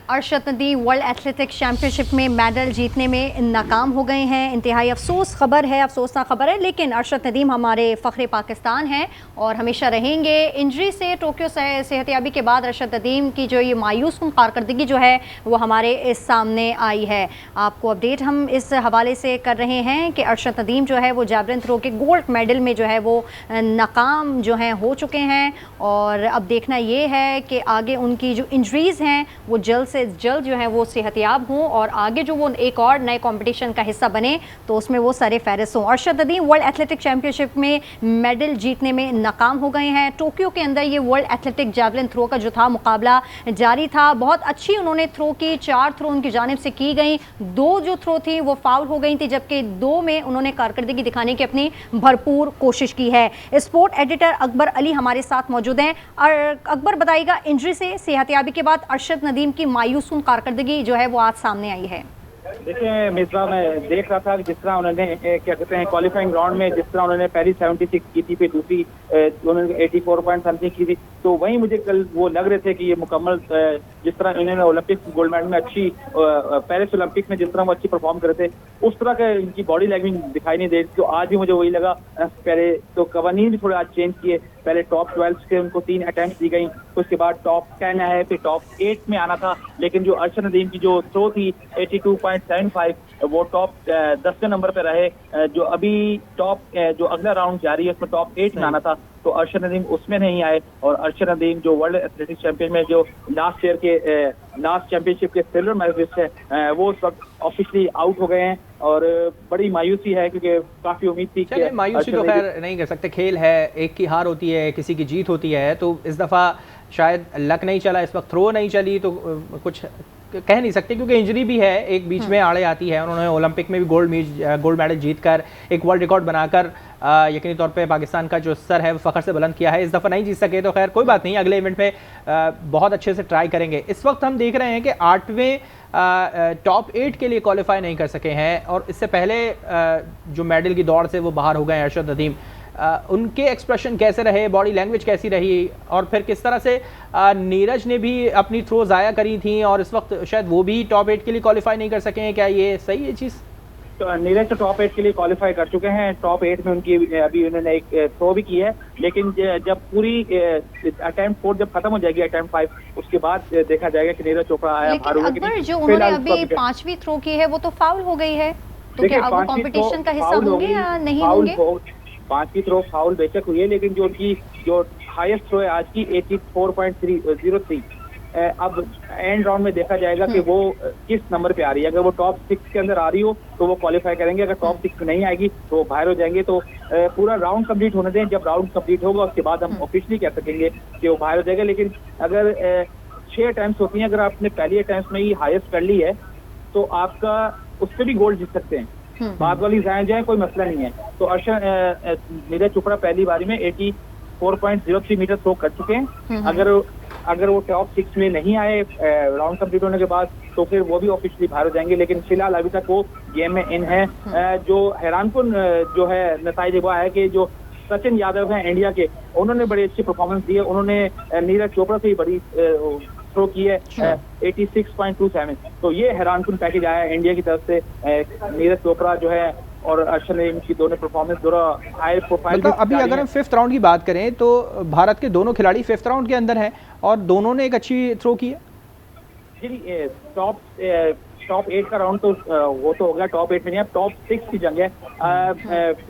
Arshad Nadeem world athletics championship में medal जीतने में नाकाम हो गए हैं। इंतहाई अफसोस खबर है, अफसोसनाक खबर है, लेकिन अरशद नदीम हमारे फ़ख्र पाकिस्तान हैं और हमेशा रहेंगे। इंजरी से टोक्यो से सेहतयाबी के बाद अरशद नदीम की जो ये मायूस कुन कारकर्दगी जो है वो हमारे इस सामने आई है। आपको अपडेट हम इस हवाले से कर रहे हैं कि अरशद नदीम जो है वो जैवलिन थ्रो के गोल्ड मेडल में जो है वो नाकाम जो हैं हो चुके हैं और अब देखना ये है कि आगे उनकी जो इंजरीज़ हैं वो जल्द से जल्द जो है वो सेहतयाब हों और आगे जो वो एक और नए कंपटीशन का हिस्सा बने तो उसमें वो सरे फहरिस्त हों। Arshad Nadeem world athletic championship में मेडल जीतने में नाकाम हो गए हैं। टोक्यो के अंदर ये वर्ल्ड एथलेटिक जैवलिन थ्रो का जो था मुकाबला जारी था। बहुत अच्छी उन्होंने थ्रो की, 4 थ्रो उनकी जानिब से की गई, 2 जो थ्रो थी वो फाउल हो गई थी, जबकि 2 में उन्होंने कारकर्दगी दिखाने की अपनी भरपूर कोशिश की है। स्पोर्ट एडिटर अकबर अली हमारे साथ मौजूद हैं। अकबर बताइएगा, इंजरी से सेहतयाबी के बाद अरशद नदीम की मायूस कारकर्दगी जो है वो आज सामने आई है। देखिए मिर्जा, मैं देख रहा था कि जिस तरह उन्होंने क्या कहते हैं क्वालिफाइंग राउंड में जिस तरह उन्होंने पहली 76 की थी, फिर दूसरी उन्होंने 84 पॉइंट समथिंग की थी, तो वहीं मुझे कल वो लग रहे थे कि ये मुकम्मल जिस तरह इन्होंने ओलंपिक्स गोल्ड मेडल में अच्छी पेरिस ओलंपिक्स में जिस तरह वो अच्छी परफॉर्म करे थे उस तरह का इनकी बॉडी लैंग्वेज दिखाई नहीं दे रही। तो आज भी मुझे वही लगा। पहले तो कवानीन भी थोड़े आज चेंज किए, पहले टॉप 12 के उनको 3 अटेम्प्ट दी गई, उसके बाद टॉप 10 है, फिर टॉप 8 में आना था, लेकिन जो अरशद नदीम की जो थ्रो थी 82.75 वो टॉप 10वें नंबर पे रहे। जो अभी टॉप जो अगला राउंड जारी है उसमें टॉप 8 में आना था, तो अरशद नदीम उसमें नहीं आए और अरशद नदीम जो वर्ल्ड एथलेटिक्स चैंपियन में जो लास्ट ईयर के लास्ट चैंपियनशिप के सिल्वर मेडलिस्ट है वो उस वक्त ऑफिशियली आउट हो गए हैं और बड़ी मायूसी है क्योंकि काफी उम्मीद थी कि मायूसी तो खैर नहीं कर सकते, खेल है, एक की हार होती है, किसी की जीत होती है। तो इस दफ़ा शायद लक नहीं चला, इस वक्त थ्रो नहीं चली, तो कुछ कह नहीं सकते क्योंकि इंजरी भी है, एक बीच में आड़े आती है। उन्होंने ओलंपिक में भी गोल्ड मेडल जीतकर एक वर्ल्ड रिकॉर्ड बनाकर यकीनी तौर पे पाकिस्तान का जो स्तर है वो फ़ख्र से बुलंद किया है। इस दफ़ा नहीं जीत सके तो खैर कोई बात नहीं, अगले इवेंट में बहुत अच्छे से ट्राई करेंगे। इस वक्त हम देख रहे हैं कि 8वें टॉप 8 के लिए क्वालिफाई नहीं कर सके हैं और इससे पहले जो मेडल की दौड़ से वो बाहर हो गए अरशद नदीम। उनके एक्सप्रेशन कैसे रहे, बॉडी लैंग्वेज कैसी रही और फिर किस तरह से नीरज ने भी अपनी थ्रो ज़ाया करी थी और इस वक्त शायद वो भी टॉप 8 के लिए क्वालिफाई नहीं कर सके हैं, क्या ये सही है चीज़? तो नीरज तो टॉप 8 के लिए क्वालिफाई कर चुके हैं। टॉप 8 में उनकी अभी उन्होंने एक थ्रो भी की है, लेकिन जब पूरी अटेम्प्ट 4 जब खत्म हो जाएगी अटेम्प्ट 5 उसके बाद देखा जाएगा कि नीरज चोपड़ा आया अकबर जो उन्होंने अभी 5वीं थ्रो की है वो तो फाउल हो गई है, तो क्या अब वो कंपटीशन का हिस्सा होंगे या नहीं होंगे? 5वीं थ्रो फाउल बेशक हुई है, लेकिन जो उनकी जो हाईएस्ट थ्रो है आज की 84.03 अब एंड राउंड में देखा जाएगा कि वो किस नंबर पे आ रही है। अगर वो टॉप 6 के अंदर आ रही हो तो वो क्वालिफाई करेंगे, अगर टॉप 6 में नहीं आएगी तो वो बाहर हो जाएंगे। तो पूरा राउंड कंप्लीट होने दें, जब राउंड कंप्लीट होगा उसके बाद हम ऑफिशियली कह सकेंगे कि वो बाहर हो जाएगा। लेकिन अगर 6 अटेम्प्ट होती हैं, अगर आपने पहली अटेम्प्ट में ही हाईएस्ट कर ली है तो आपका उस पर भी गोल्ड जीत सकते हैं, बाद वाली जाए कोई मसला नहीं है। तो अरशद नीरज चोपड़ा पहली बारी में 84.03 मीटर थ्रो कर चुके हैं। अगर वो टॉप 6 में नहीं आए राउंड कंप्लीट होने के बाद तो फिर वो भी ऑफिशियली बाहर हो जाएंगे, लेकिन फिलहाल अभी तक वो गेम में इन है। जो हैरानकुन जो है नतीजा हुआ है कि जो सचिन यादव हैं इंडिया के, उन्होंने बड़ी अच्छी परफॉर्मेंस दी है। उन्होंने नीरज चोपड़ा से ही बड़ी थ्रो की है 86.27, तो ये हैरानकुन पैकेज आया है इंडिया की तरफ से। नीरज चोपड़ा जो है और अरशद नदीम की दोनों परफॉर्मेंस दोनों हाई प्रोफाइल। मतलब अभी अगर हम 5th राउंड की बात करें तो भारत के दोनों खिलाड़ी 5th राउंड के अंदर हैं और दोनों ने एक अच्छी थ्रो की है। जी, टॉप 8 का राउंड तो वो तो हो गया, टॉप 8 में नहीं, अब टॉप 6 की जंग है।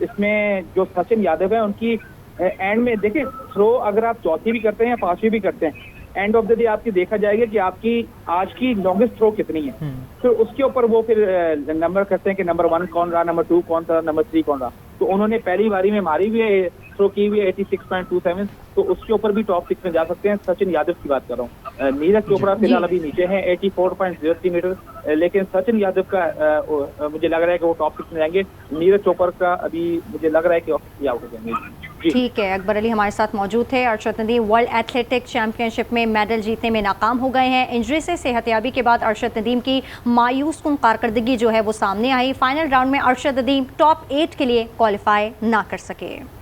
इसमें जो सचिन यादव है उनकी एंड में देखिए थ्रो अगर आप चौथी भी करते हैं या 5वीं भी करते हैं, एंड ऑफ द डे आपकी देखा जाएगा कि आपकी आज की लॉन्गेस्ट थ्रो कितनी है, फिर उसके ऊपर वो फिर नंबर करते हैं कि नंबर 1 कौन रहा, नंबर 2 कौन था, नंबर 3 कौन रहा। तो उन्होंने पहली बारी में मारी हुई है, थ्रो की हुई है 86.27, तो उसके ऊपर भी टॉप 6 में जा सकते हैं। सचिन यादव की बात कर रहा हूँ। नीरज चोपड़ा फिलहाल अभी नीचे हैं 84.03 मीटर, लेकिन सचिन यादव का मुझे लग रहा है कि वो टॉप 6 में जाएंगे। नीरज चोपड़ा का अभी मुझे लग रहा है कि ऑफिशियली आउट हो जाएंगे। ठीक है, अकबर अली हमारे साथ मौजूद थे। Arshad Nadeem world athletic championship में मेडल जीतने में नाकाम हो गए हैं। इंजरी से सेहतयाबी के बाद अरशद नदीम की मायूस कुन कारकर्दगी जो है वो सामने आई। फाइनल राउंड में अरशद नदीम टॉप 8 के लिए क्वालिफाई ना कर सके।